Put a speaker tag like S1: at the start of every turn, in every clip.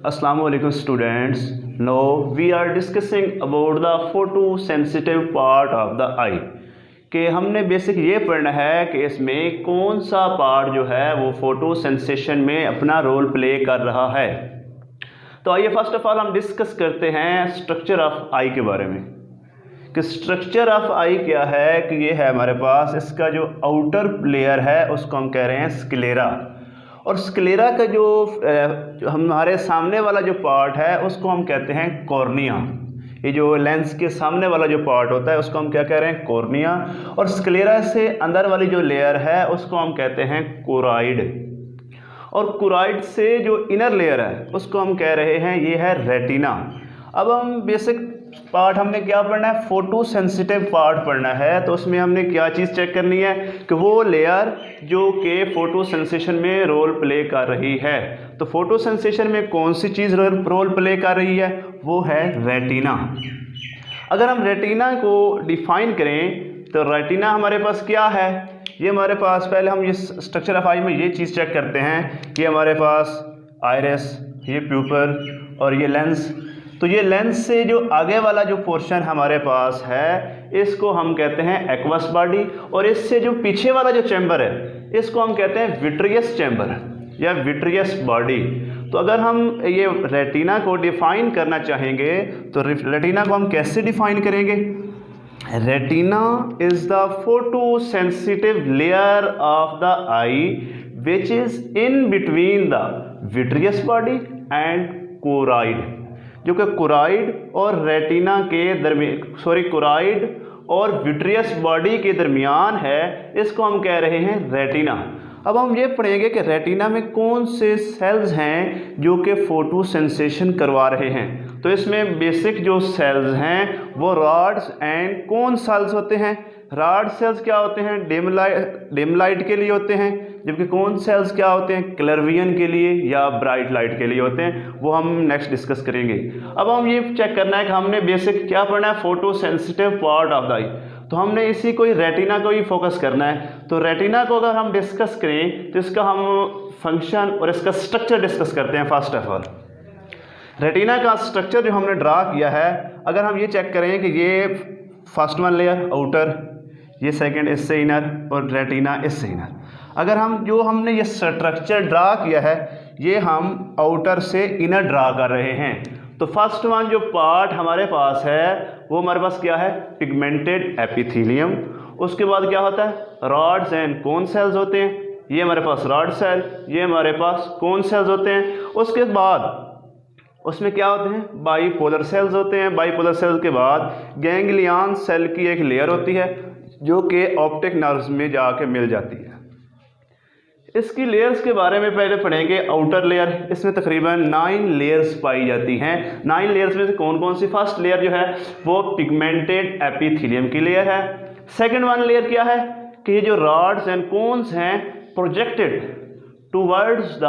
S1: Assalamu alaikum students. Now we are discussing about the photosensitive part of the eye. कि हमने basic ये पढ़ना है कि इसमें कौन सा पार्ट जो है वो फोटो सेंसेशन में अपना रोल प्ले कर रहा है। तो आइए फर्स्ट ऑफ ऑल हम डिस्कस करते हैं स्ट्रक्चर ऑफ आई के बारे में कि स्ट्रक्चर ऑफ आई क्या है। कि ये है हमारे पास, इसका जो आउटर लेयर है उसको हम कह रहे हैं स्क्लेरा, और स्क्लेरा का जो हमारे सामने वाला जो पार्ट है उसको हम कहते हैं कॉर्निया। ये जो लेंस के सामने वाला जो पार्ट होता है उसको हम क्या कह रहे हैं, कॉर्निया। और स्क्लेरा से अंदर वाली जो लेयर है उसको हम कहते हैं कोराइड, और कोराइड से जो इनर लेयर है उसको हम कह रहे हैं ये है रेटिना। अब हम बेसिक पार्ट हमने क्या पढ़ना है, फोटो सेंसिटिव पार्ट पढ़ना है। तो उसमें हमने क्या चीज़ चेक करनी है कि वो लेयर जो कि फोटो सेंसेशन में रोल प्ले कर रही है। तो फोटो सेंसेशन में कौन सी चीज़ रोल प्ले कर रही है, वो है रेटिना। अगर हम रेटिना को डिफाइन करें तो रेटिना हमारे पास क्या है, ये हमारे पास पहले हम ये स्ट्रक्चर ऑफ आई में ये चीज़ चेक करते हैं कि हमारे पास आइरिस, ये प्यूपल और ये लेंस। तो ये लेंस से जो आगे वाला जो पोर्शन हमारे पास है इसको हम कहते हैं एक्वस बॉडी, और इससे जो पीछे वाला जो चैम्बर है इसको हम कहते हैं विट्रियस चैम्बर या विट्रियस बॉडी। तो अगर हम ये रेटिना को डिफाइन करना चाहेंगे तो रेटिना को हम कैसे डिफाइन करेंगे। Retina is the photo sensitive layer of the I which is in between the vitreous body and choroid. जो कि कोराइड और रेटिना के दरमियान, कोराइड और विट्रियस बॉडी के दरमियान है, इसको हम कह रहे हैं रेटिना। अब हम ये पढ़ेंगे कि रेटिना में कौन से सेल्स हैं जो कि फोटो सेंसेशन करवा रहे हैं। तो इसमें बेसिक जो सेल्स हैं वो रॉड्स एंड कोन सेल्स होते हैं। रॉड सेल्स क्या होते हैं, डिम लाइट के लिए होते हैं, जबकि कोन सेल्स क्या होते हैं, क्लर्वियन के लिए या ब्राइट लाइट के लिए होते हैं। वो हम नेक्स्ट डिस्कस करेंगे। अब हम ये चेक करना है कि हमने बेसिक क्या पढ़ना है, photosensitive part of the eye. तो हमने इसी को ही रेटिना को ही फोकस करना है। तो रेटिना को अगर हम डिस्कस करें तो इसका हम फंक्शन और इसका स्ट्रक्चर डिस्कस करते हैं। फर्स्ट ऑफ ऑल रेटिना का स्ट्रक्चर जो हमने ड्रा किया है, अगर हम ये चेक करें कि ये फर्स्ट वन लेयर आउटर, ये सेकंड इससे इनर और रेटिना इससे इनर। अगर हमने ये स्ट्रक्चर ड्रा किया है ये हम आउटर से इनर ड्रा कर रहे हैं। तो फर्स्ट वन जो पार्ट हमारे पास है वो हमारे पास क्या है, पिगमेंटेड एपिथेलियम। उसके बाद क्या होता है, रॉड्स एंड कोन सेल्स होते हैं। ये हमारे पास रॉड सेल, ये हमारे पास कोन सेल्स होते हैं। उसके बाद उसमें क्या होते हैं, बाईपोलर सेल्स होते हैं। बाईपोलर सेल्स के बाद गैंग्लियन सेल की एक लेयर होती है जो कि ऑप्टिक नर्व्स में जाके मिल जाती है। इसकी लेयर्स के बारे में पहले पढ़ेंगे। आउटर लेयर, इसमें तकरीबन 9 लेयर्स पाई जाती हैं। 9 लेयर्स में से कौन कौन सी, फर्स्ट लेयर जो है वो पिगमेंटेड एपिथेलियम की लेयर है। सेकंड वन लेयर क्या है कि ये जो रॉड्स एंड कोन्स हैं प्रोजेक्टेड टुवर्ड्स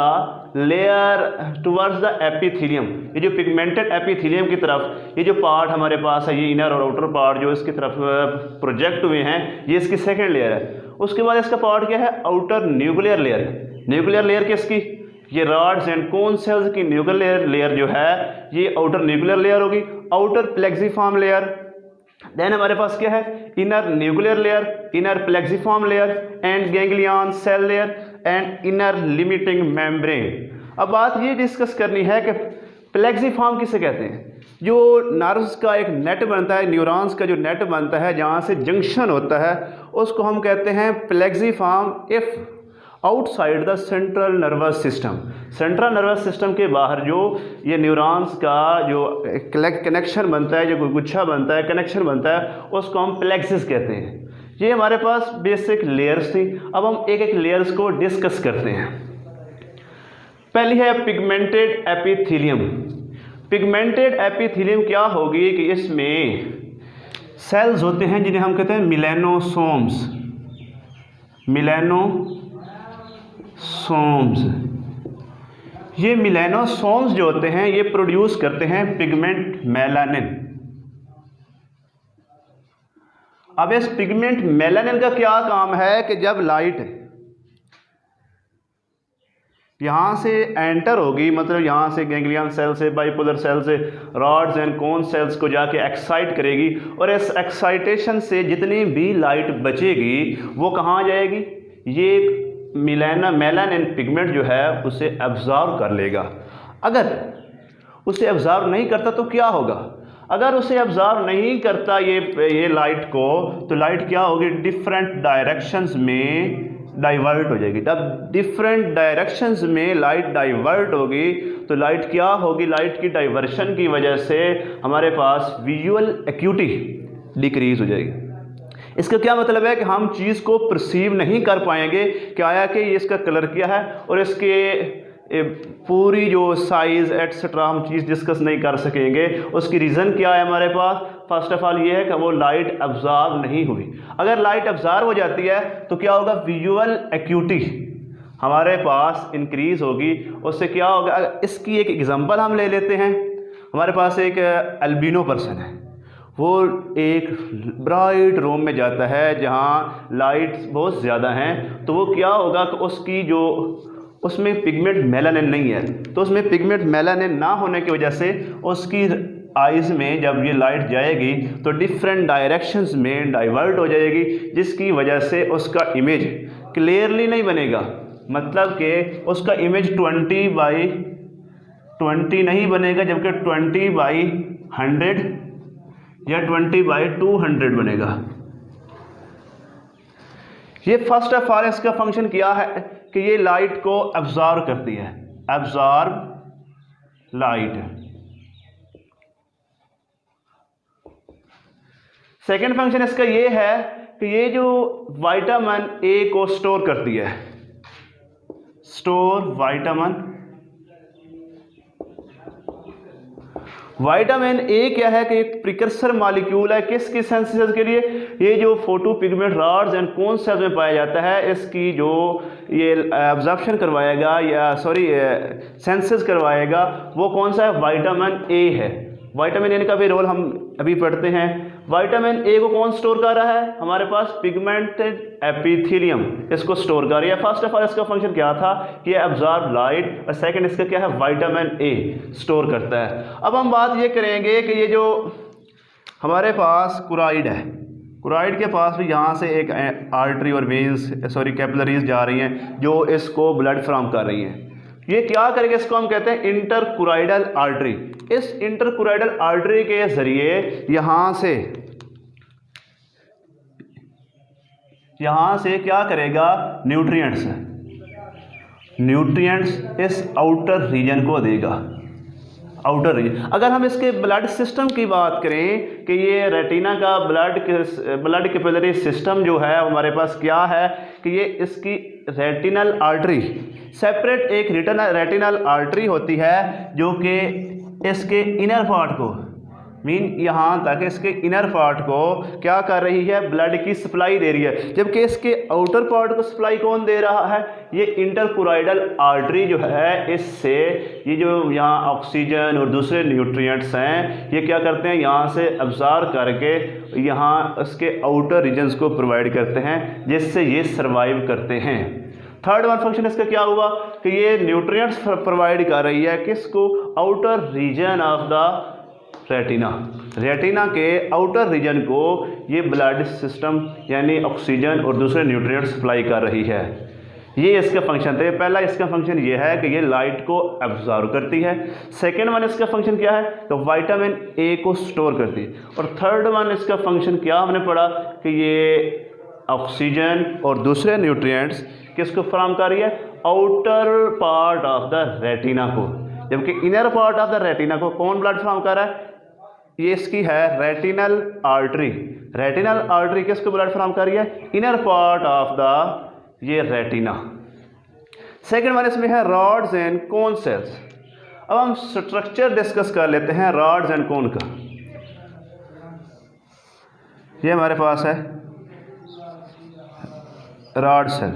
S1: द एपिथेलियम। ये जो पिगमेंटेड एपिथेलियम की तरफ ये जो पार्ट हमारे पास है, ये इनर और आउटर पार्ट जो इसकी तरफ प्रोजेक्ट हुए हैं, ये इसकी सेकंड लेयर है। उसके बाद इसका पार्ट क्या है, outer nuclear layer. Nuclear layer किसकी, ये रॉड्स एंड कोन सेल्स की न्यूक्लियर लेयर जो है ये आउटर न्यूक्लियर लेयर होगी। Outer plexiform layer. देन हमारे पास क्या है, inner nuclear layer, inner plexiform layer and ganglion cell layer and inner limiting membrane. अब बात ये डिस्कस करनी है कि प्लेक्सिफॉर्म किसे कहते हैं। जो नर्व्स का एक नेट बनता है, न्यूरॉन्स का जो नेट बनता है जहाँ से जंक्शन होता है, उसको हम कहते हैं plexiform if outside the central nervous system. Central nervous system के बाहर जो ये न्यूरॉन्स का जो कनेक्शन बनता है, जो गुच्छा बनता है, कनेक्शन बनता है, उसको हम प्लेक्सिस कहते हैं। ये हमारे पास बेसिक लेयर्स थी। अब हम एक एक लेयर्स को डिस्कस करते हैं। पहली है पिगमेंटेड एपिथेलियम। पिगमेंटेड एपिथेलियम क्या होगी कि इसमें सेल्स होते हैं जिन्हें हम कहते हैं मिलेनोसोम्स। ये मिलेनोसोम्स जो होते हैं ये प्रोड्यूस करते हैं पिगमेंट मेलानिन। अब इस पिगमेंट मेलानिन का क्या काम है कि जब लाइट यहाँ से एंटर होगी, मतलब यहाँ से गैंग्लियन सेल से, बाइपोलर सेल से रॉड्स एंड कोन सेल्स को जाके एक्साइट करेगी, और इस एक्साइटेशन से जितनी भी लाइट बचेगी वो कहाँ जाएगी, ये मेलानिन पिगमेंट जो है उसे एब्जॉर्ब कर लेगा। अगर उसे एब्जॉर्ब नहीं करता तो क्या होगा, अगर उसे एब्जॉर्ब नहीं करता ये लाइट को, तो लाइट क्या होगी, डिफरेंट डायरेक्शंस में डाइवर्ट हो जाएगी। जब डिफरेंट डायरेक्शंस में लाइट डाइवर्ट होगी तो लाइट क्या होगी, लाइट की डाइवर्शन की वजह से हमारे पास विजुअल एक्यूटी डिक्रीज हो जाएगी। इसका क्या मतलब है कि हम चीज़ को परसीव नहीं कर पाएंगे कि आया कि ये इसका कलर क्या है, और इसके पूरी जो साइज़ एट्सेट्रा हम चीज़ डिस्कस नहीं कर सकेंगे। उसकी रीज़न क्या है हमारे पास, फर्स्ट ऑफ ऑल ये है कि वो लाइट एब्जॉर्ब नहीं हुई। अगर लाइट एब्जॉर्ब हो जाती है तो क्या होगा, विजुअल एक्यूटी हमारे पास इंक्रीज़ होगी। उससे क्या होगा, इसकी एक एग्जांपल हम ले लेते हैं। हमारे पास एक अल्बिनो पर्सन है, वो एक ब्राइट रूम में जाता है जहाँ लाइट्स बहुत ज़्यादा हैं, तो वो क्या होगा कि उसकी जो उसमें पिगमेंट मेलानिन नहीं है, तो उसमें पिगमेंट मेलानिन ना होने की वजह से उसकी आइज़ में जब ये लाइट जाएगी तो डिफरेंट डायरेक्शंस में डाइवर्ट हो जाएगी, जिसकी वजह से उसका इमेज क्लियरली नहीं बनेगा। मतलब कि उसका इमेज 20/20 नहीं बनेगा, जबकि 20/100 या 20/200 बनेगा। ये फर्स्ट ऑफ ऑल इसका फंक्शन क्या है कि ये लाइट को एब्जॉर्ब करती है, एब्जॉर्ब लाइट। सेकेंड फंक्शन इसका ये है कि ये जो विटामिन ए को स्टोर करती है, स्टोर विटामिन ए क्या है कि एक प्रिकर्सर मॉलिक्यूल है किसकी सिंथेसिस के लिए, ये जो photo pigment rods and cone sales में पाया जाता है, इसकी जो ये एब्जॉर्प्शन करवाएगा या सिंथेसिस करवाएगा वो कौन सा है, विटामिन ए है। विटामिन ए का भी रोल हम अभी पढ़ते हैं। विटामिन ए को कौन स्टोर कर रहा है, हमारे पास पिगमेंटेड एपिथेलियम इसको स्टोर कर रही है। फर्स्ट ऑफ ऑल इसका फंक्शन क्या था कि एब्जॉर्ब लाइट, और सेकंड इसका क्या है, विटामिन ए स्टोर करता है। अब हम बात ये करेंगे कि ये जो हमारे पास कुराइड है, कुराइड के पास भी यहाँ से एक आर्टरी और वेन्स कैपिलरीज जा रही हैं जो इसको ब्लड फ्राहम कर रही हैं। ये क्या करेगा, इसको हम कहते हैं इंटरकुराइडल आर्टरी। इस इंटरकुराइडल आर्टरी के जरिए यहाँ से क्या करेगा, न्यूट्रिएंट्स इस आउटर रीजन को देगा, आउटर रीजन। अगर हम इसके ब्लड सिस्टम की बात करें कि ये रेटिना का ब्लड कैपिलरी सिस्टम जो है हमारे पास क्या है कि ये इसकी रेटिनल आर्टरी सेपरेट एक रेटिनल आर्टरी होती है जो कि इसके इनर पार्ट को यहाँ तक इसके इनर पार्ट को क्या कर रही है, ब्लड की सप्लाई दे रही है। जबकि इसके आउटर पार्ट को सप्लाई कौन दे रहा है, ये इंटरकुराइडल आर्टरी जो है। इससे ये जो यहाँ ऑक्सीजन और दूसरे न्यूट्रिएंट्स हैं ये क्या करते हैं, यहाँ से अब्जॉर्ब करके यहाँ इसके आउटर रीजन्स को प्रोवाइड करते हैं, जिससे ये सर्वाइव करते हैं। थर्ड वन फंक्शन इसका क्या हुआ कि ये न्यूट्रिएंट्स प्रोवाइड कर रही है किसको, outer region of the retina के आउटर रीजन को ये ब्लड सिस्टम यानी ऑक्सीजन और दूसरे न्यूट्रिएंट्स सप्लाई कर रही है। ये इसका फंक्शन थे। पहला इसका फंक्शन ये है कि ये लाइट को एब्जॉर्ब करती है। सेकेंड वन इसका फंक्शन क्या है, तो विटामिन ए को स्टोर करती है। और थर्ड वन इसका फंक्शन क्या हमने पढ़ा कि ये ऑक्सीजन और दूसरे न्यूट्रिएंट्स किसको फराहम कर रही है, outer part of the retina को। जबकि inner part of the retina को कौन ब्लड फराहम कर रहा है, ये इसकी है रेटिनल आर्टरी। रेटिनल आर्टरी किसको ब्लड फराहम कर रही है, इनर पार्ट ऑफ द ये रेटिना। सेकेंड वन इसमें है रॉड्स एंड कोन सेल्स। अब हम स्ट्रक्चर डिस्कस कर लेते हैं रॉड्स एंड कोन का। ये हमारे पास है रॉड सेल।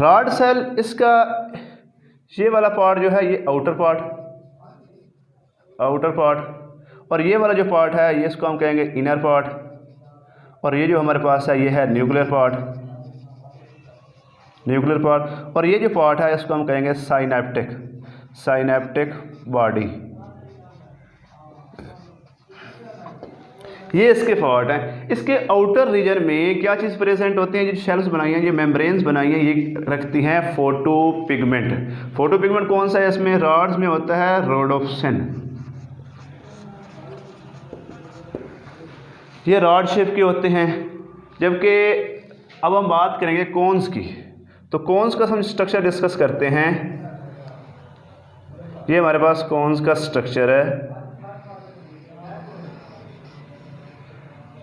S1: रॉड सेल इसका ये वाला पार्ट जो है ये आउटर पार्ट, और ये वाला जो पार्ट है ये इसको हम कहेंगे इनर पार्ट, और ये जो हमारे पास है ये है न्यूक्लियर पार्ट, न्यूक्लियर पार्ट। और ये जो पार्ट है इसको हम कहेंगे साइनेप्टिक, साइनेप्टिक बॉडी। ये इसके पार्ट हैं। इसके आउटर रीजन में क्या चीज़ प्रेजेंट होती है? जो शेल्स बनाई हैं, ये मेम्ब्रेन्स बनाई हैं, ये रखती हैं फोटो पिगमेंट। फोटो पिगमेंट कौन सा है इसमें? रॉड्स में होता है रोडोप्सिन। ये रॉड शेप के होते हैं। जबकि अब हम बात करेंगे कोन्स की, तो कोन्स का हम स्ट्रक्चर डिस्कस करते हैं। ये हमारे पास कोन्स का स्ट्रक्चर है,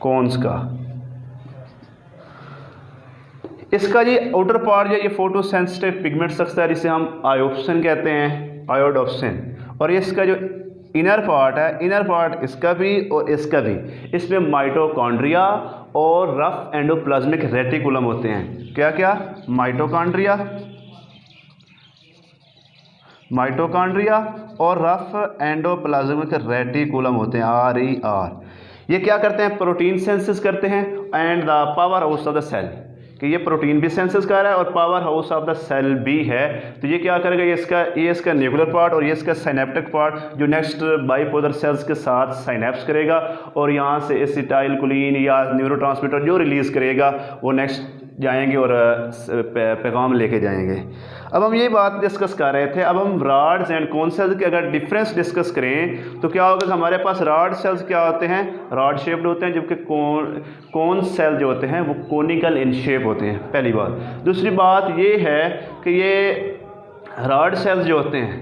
S1: कोन्स का। इसका ये आउटर पार्ट जो ये फोटो सेंसिटिव पिगमेंट स्ट्रक्चर है, जिसे हम आयोप्सिन कहते हैं, आयोडोप्सिन। और ये इसका जो इनर पार्ट है, इनर पार्ट इसका भी और इसका भी, इसमें माइटोकॉन्ड्रिया और रफ एंडोप्लाज्मिक रेटिकुलम होते हैं। क्या क्या? माइटोकॉन्ड्रिया, माइटोकॉन्ड्रिया और रफ एंडोप्लाज्मिक रेटिकुलम होते हैं, RER। ये क्या करते हैं? प्रोटीन सेंसिस करते हैं and the powerhouse of the cell, कि ये प्रोटीन भी सेंसिस कर रहा है और powerhouse of the cell भी है। तो ये क्या करेगा? ये इसका न्यूक्लियर पार्ट और ये इसका साइनेप्टिक पार्ट, जो नेक्स्ट बाइपोलर सेल्स के साथ साइनेप्स करेगा और यहाँ से एसिटाइलकोलिन या न्यूरोट्रांसमीटर जो रिलीज़ करेगा वो नेक्स्ट जाएंगे और पैगाम लेके जाएंगे। अब हम ये बात डिस्कस कर रहे थे। अब हम रॉड्स एंड कोन सेल्स के अगर डिफरेंस डिस्कस करें तो क्या होगा कि हमारे पास रॉड सेल्स क्या होते हैं? रॉड शेप्ड होते हैं, जबकि कोन सेल जो होते हैं वो कोनिकल इन शेप होते हैं, पहली बात। दूसरी बात ये है कि ये रॉड सेल्स जो होते हैं,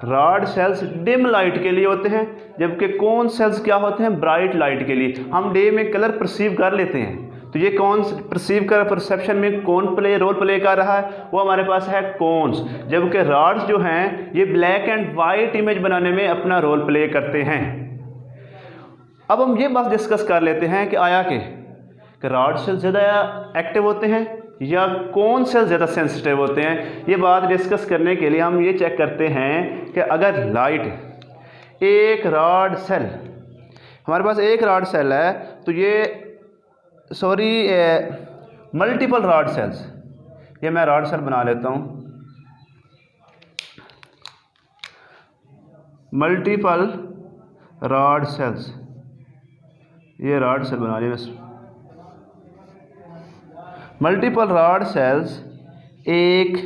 S1: रॉड सेल्स डिम लाइट के लिए होते हैं, जबकि कोन सेल्स क्या होते हैं? ब्राइट लाइट के लिए। हम डे में कलर परसीव कर लेते हैं, तो ये कौन परसीव कर परसेप्शन में कौन रोल प्ले कर रहा है? वो हमारे पास है कोन्स। जबकि रॉड्स जो हैं ये ब्लैक एंड वाइट इमेज बनाने में अपना रोल प्ले करते हैं। अब हम ये बात डिस्कस कर लेते हैं कि आया कि रॉड सेल्स ज़्यादा एक्टिव होते हैं या कोन सेल्स ज़्यादा सेंसिटिव होते हैं। ये बात डिस्कस करने के लिए हम ये चेक करते हैं कि अगर लाइट, एक रॉड सेल, हमारे पास एक रॉड सेल है, तो ये मल्टीपल रॉड सेल्स, ये मैं रॉड सेल बना लेता हूँ, मल्टीपल रॉड सेल्स, ये रॉड सेल बना लिया। मल्टीपल रॉड सेल्स एक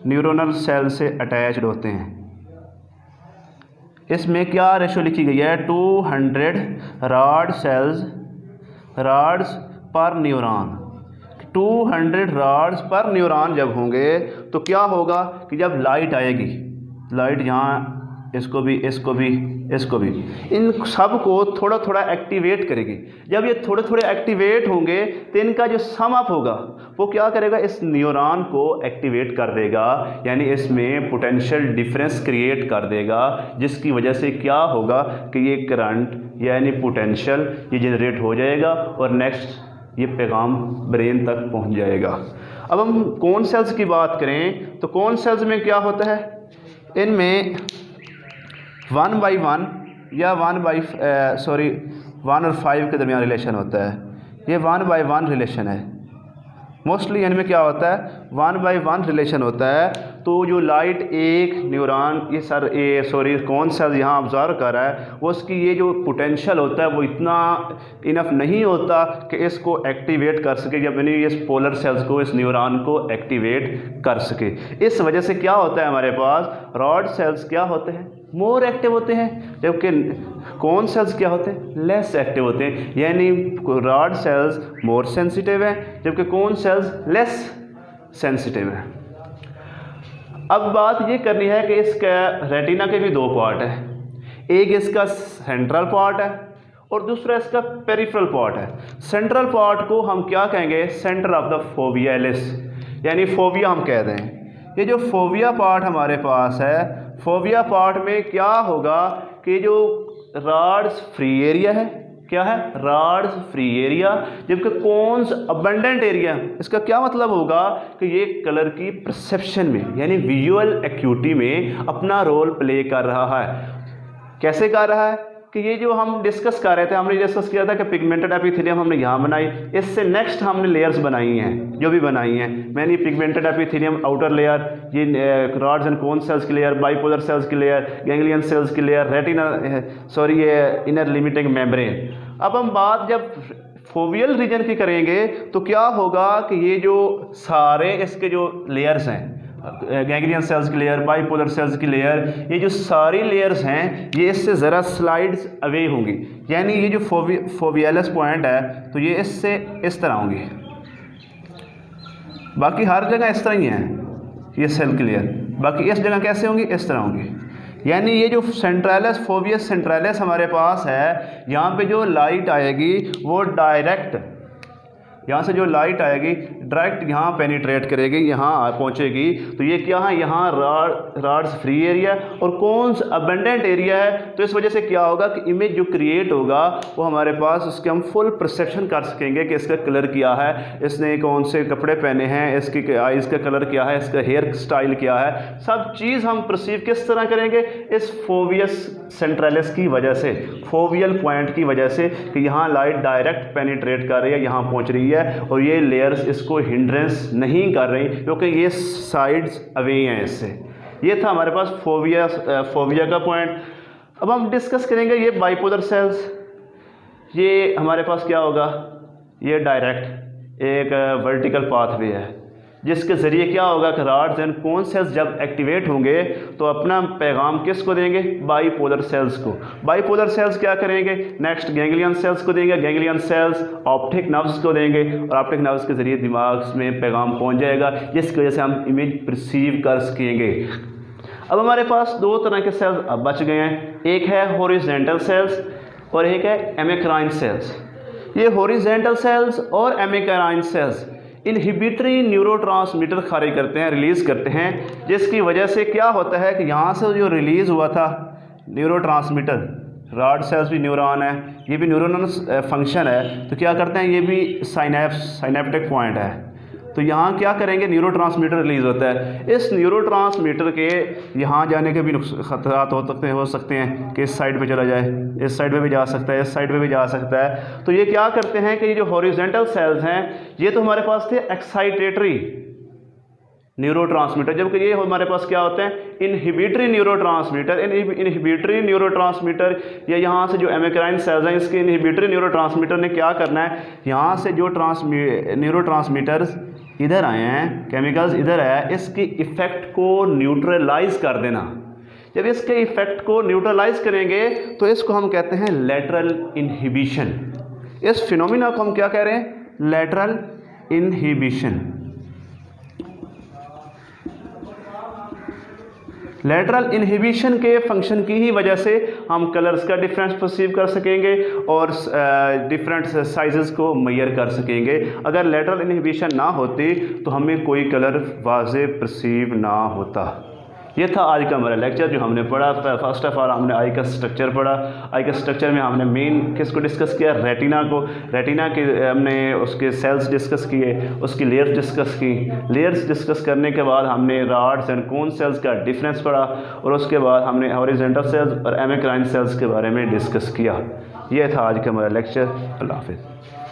S1: न्यूरोनल सेल से अटैच्ड होते हैं। इसमें क्या रेशो लिखी गई है? 200 रॉड सेल्स, रॉड्स पर न्यूरॉन। 200 रॉड्स पर न्यूरॉन जब होंगे तो क्या होगा कि जब लाइट आएगी, लाइट यहाँ इसको भी, इसको भी, इसको भी, इन सब को थोड़ा थोड़ा एक्टिवेट करेगी। जब ये थोड़े थोड़े एक्टिवेट होंगे तो इनका जो सम अप होगा वो क्या करेगा? इस न्यूरॉन को एक्टिवेट कर देगा, यानी इसमें पोटेंशियल डिफरेंस क्रिएट कर देगा, जिसकी वजह से क्या होगा कि ये करंट यानी पोटेंशियल ये जनरेट हो जाएगा और नेक्स्ट ये पैगाम ब्रेन तक पहुंच जाएगा। अब हम कोन सेल्स की बात करें तो कोन सेल्स में क्या होता है? इनमें 1/1 या 1 और 5 के दरमियान रिलेशन होता है। ये 1/1 रिलेशन है। मोस्टली इनमें क्या होता है? 1/1 रिलेशन होता है। तो जो लाइट एक न्यूरॉन कौन सा यहाँ ऑब्जर्व कर रहा है, वो उसकी ये जो पोटेंशियल होता है वो इतना इनफ नहीं होता कि इसको एक्टिवेट कर सके, जब यानी इस पोलर सेल्स को, इस न्यूरॉन को एक्टिवेट कर सके। इस वजह से क्या होता है, हमारे पास रॉड सेल्स क्या होते हैं? मोर एक्टिव होते हैं, जबकि कोन सेल्स क्या होते हैं? लेस एक्टिव होते हैं। यानी रॉड सेल्स मोर सेंसिटिव हैं, जबकि कोन सेल्स लेस सेंसिटिव हैं। अब बात ये करनी है कि इसका रेटिना के भी दो पार्ट है। एक इसका सेंट्रल पार्ट है और दूसरा इसका पेरिफेरल पार्ट है। सेंट्रल पार्ट को हम क्या कहेंगे? सेंटर ऑफ द फोवियालिस, यानी फोविया हम कह दें। ये जो फोविया पार्ट हमारे पास है, फोविया पार्ट में क्या होगा कि जो रॉड्स फ्री एरिया है, क्या है? रॉड्स फ्री एरिया, जबकि कोन्स अबंडेंट एरिया। इसका क्या मतलब होगा कि ये कलर की परसेप्शन में यानी विजुअल एक्यूटी में अपना रोल प्ले कर रहा है। कैसे कर रहा है कि ये जो हम डिस्कस कर रहे थे, हमने डिस्कस किया था कि पिगमेंटेड एपिथेलियम हमने यहाँ बनाई, इससे नेक्स्ट हमने लेयर्स बनाई हैं, जो भी बनाई हैं मैंने, पिगमेंटेड एपिथेलियम आउटर लेयर, ये रॉड्स एंड कोन सेल्स की लेयर, बाइपोलर सेल्स की लेयर, गैंग्लियन सेल्स की लेयर, रेटिना ये इनर लिमिटिंग मेम्ब्रेन। अब हम बात जब फोवियल रीजन की करेंगे तो क्या होगा कि ये जो सारे इसके जो लेयर्स हैं, गैंग्लियन सेल्स की लेयर, बाइपोलर सेल्स की लेयर, ये जो सारी लेयर्स हैं ये इससे ज़रा स्लाइड्स अवे होंगी, यानी ये जो फोवियलस पॉइंट है तो ये इससे इस तरह होंगी, बाकी हर जगह इस तरह ही है ये सेल की लेयर, बाकी इस जगह कैसे होंगी, इस तरह होंगी। यानी ये जो सेंट्रैलस, फोवियस सेंट्रैलस हमारे पास है, यहाँ पे जो लाइट आएगी वो डायरेक्ट, यहाँ से जो लाइट आएगी डायरेक्ट यहाँ पेनिट्रेट करेगी, यहाँ पहुँचेगी, तो ये क्या है, यहाँ रॉड्स फ्री एरिया और कोन्स अबेंडेंट एरिया है, तो इस वजह से क्या होगा कि इमेज जो क्रिएट होगा वो हमारे पास, उसके हम फुल परसेप्शन कर सकेंगे कि इसका कलर क्या है, इसने कौन से कपड़े पहने हैं, इसकी आइज़ का कलर क्या है, इसका हेयर स्टाइल क्या है, सब चीज़ हम परसीव किस तरह करेंगे, इस फोवियस सेंट्रैलिस की वजह से, फोवियल पॉइंट की वजह से, कि यहाँ लाइट डायरेक्ट पेनिट्रेट कर रही है, यहाँ पहुँच रही है और ये लेयर्स इसको हिंड्रेंस नहीं कर रही क्योंकि ये साइड्स अवे हैं इससे। ये था हमारे पास फोविया का पॉइंट। अब हम डिस्कस करेंगे ये बाइपोलर सेल्स। ये हमारे पास क्या होगा, ये डायरेक्ट एक वर्टिकल पाथवे है जिसके ज़रिए क्या होगा कि रॉड्स एंड कोन सेल्स जब एक्टिवेट होंगे तो अपना पैगाम किसको देंगे, बाइपोलर सेल्स को। बाइपोलर सेल्स क्या करेंगे, नेक्स्ट गैंग्लियन सेल्स को देंगे, गैंग्लियन सेल्स ऑप्टिक नर्व्स को देंगे और ऑप्टिक नर्व्स के ज़रिए दिमाग में पैगाम पहुंच जाएगा, जिसकी वजह से हम इमेज परसीव कर सकेंगे। अब हमारे पास दो तरह के सेल्स अब बच गए हैं, एक है हॉरिजॉन्टल सेल्स और एक है एमेक्राइन सेल्स। ये हॉरिजॉन्टल सेल्स और एमेक्राइन सेल्स इनहिबिटरी न्यूरोट्रांसमीटर खारिज करते हैं, रिलीज़ करते हैं, जिसकी वजह से क्या होता है कि यहाँ से जो रिलीज़ हुआ था न्यूरोट्रांसमीटर, रॉड सेल्स भी न्यूरॉन है, ये भी न्यूरोनल फंक्शन है, तो क्या करते हैं, ये भी साइनेप्टिक पॉइंट है, तो यहाँ क्या करेंगे, न्यूरोट्रांसमीटर रिलीज़ होता है। इस न्यूरोट्रांसमीटर के यहाँ जाने के भी खतरात हो सकते हैं कि इस साइड पे चला जाए, इस साइड पे भी जा सकता है, इस साइड पे भी जा सकता है। तो ये क्या करते हैं कि ये जो हॉरिजॉन्टल सेल्स हैं ये तो हमारे पास थे एक्साइटेटरी न्यूरोट्रांसमीटर, जबकि ये हमारे पास क्या होते हैं, इनहिबिटरी न्यूरोट्रांसमीटर। इनहिबिटरी न्यूरोट्रांसमीटर या यहाँ से जो एमेक्राइन सेल्स हैं इसके इनहिबिटरी न्यूरोट्रांसमीटर ने क्या करना है, यहाँ से जो न्यूरोट्रांसमीटर्स इधर आए हैं, केमिकल्स इधर आया, इसकी इफ़ेक्ट को न्यूट्रलाइज कर देना। जब इसके इफ़ेक्ट को न्यूट्रलाइज करेंगे तो इसको हम कहते हैं लेटरल इनहिबिशन। इस फिनोमिना को हम क्या कह रहे हैं, लेटरल इनहिबिशन। लेटरल इनहिबिशन के फंक्शन की ही वजह से हम कलर्स का डिफरेंस परसीव कर सकेंगे और डिफरेंट साइजेस को मेजर कर सकेंगे। अगर लेटरल इनहिबिशन ना होती तो हमें कोई कलर वाज़े परसीव ना होता। ये था आज का हमारा लेक्चर जो हमने पढ़ा। फर्स्ट ऑफ ऑल हमने आई का स्ट्रक्चर पढ़ा। आई के स्ट्रक्चर में हमने मेन किसको डिस्कस किया, रेटिना को। रेटिना के हमने उसके सेल्स डिस्कस किए, उसकी लेयर्स डिस्कस की। लेयर्स डिस्कस करने के बाद हमने रॉड्स एंड कोन सेल्स का डिफरेंस पढ़ा और उसके बाद हमने हॉरिजॉन्टल सेल्स और एमेक्राइन सेल्स के बारे में डिस्कस किया। यह था आज का हमारा लेक्चर। अल्लाह हाफ़िज़।